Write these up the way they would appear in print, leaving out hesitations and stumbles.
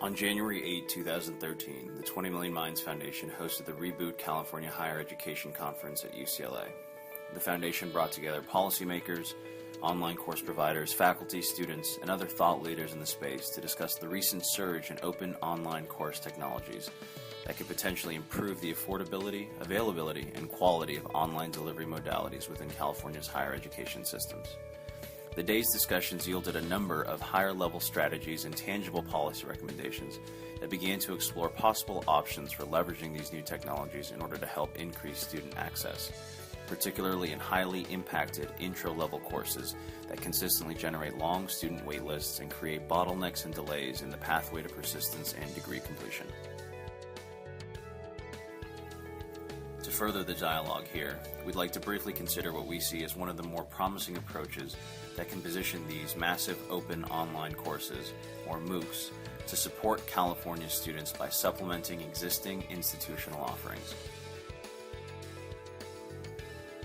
On January 8, 2013, the 20 Million Minds Foundation hosted the Reboot California Higher Education Conference at UCLA. The foundation brought together policymakers, online course providers, faculty, students, and other thought leaders in the space to discuss the recent surge in open online course technologies that could potentially improve the affordability, availability, and quality of online delivery modalities within California's higher education systems. The day's discussions yielded a number of higher-level strategies and tangible policy recommendations that began to explore possible options for leveraging these new technologies in order to help increase student access, particularly in highly impacted intro-level courses that consistently generate long student wait lists and create bottlenecks and delays in the pathway to persistence and degree completion. To further the dialogue here, we'd like to briefly consider what we see as one of the more promising approaches that can position these massive open online courses, or MOOCs, to support California students by supplementing existing institutional offerings.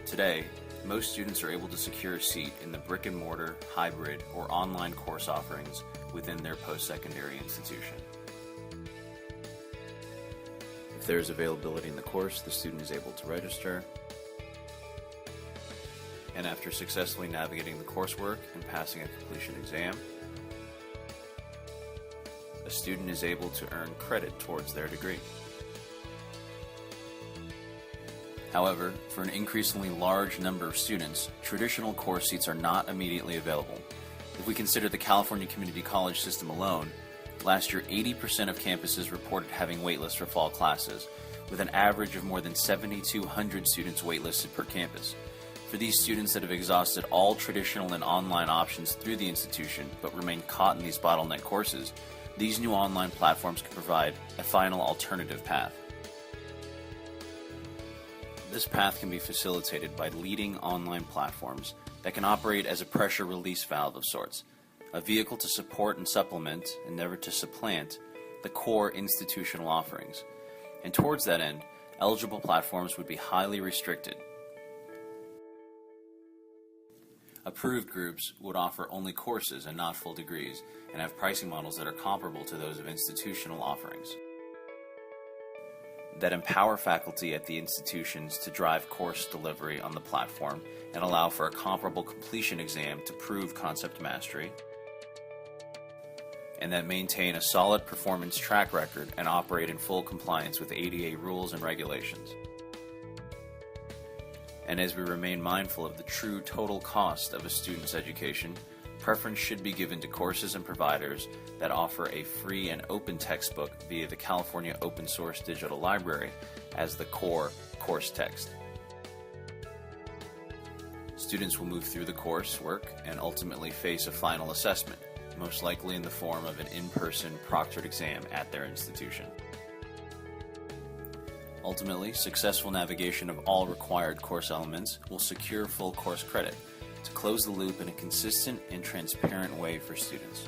Today, most students are able to secure a seat in the brick-and-mortar, hybrid, or online course offerings within their post-secondary institution. If there is availability in the course, the student is able to register, and after successfully navigating the coursework and passing a completion exam, a student is able to earn credit towards their degree. However, for an increasingly large number of students, traditional course seats are not immediately available. If we consider the California Community College system alone, last year 80% of campuses reported having waitlists for fall classes, with an average of more than 7,200 students waitlisted per campus. For these students that have exhausted all traditional and online options through the institution but remain caught in these bottleneck courses, these new online platforms can provide a final alternative path. This path can be facilitated by leading online platforms that can operate as a pressure release valve of sorts, a vehicle to support and supplement, and never to supplant, the core institutional offerings. And towards that end, eligible platforms would be highly restricted. Approved groups would offer only courses and not full degrees, and have pricing models that are comparable to those of institutional offerings, that empower faculty at the institutions to drive course delivery on the platform and allow for a comparable completion exam to prove concept mastery, and that maintain a solid performance track record and operate in full compliance with ADA rules and regulations. And as we remain mindful of the true total cost of a student's education, preference should be given to courses and providers that offer a free and open textbook via the California Open Source Digital Library as the core course text. Students will move through the coursework and ultimately face a final assessment, most likely in the form of an in-person proctored exam at their institution. Ultimately, successful navigation of all required course elements will secure full course credit to close the loop in a consistent and transparent way for students.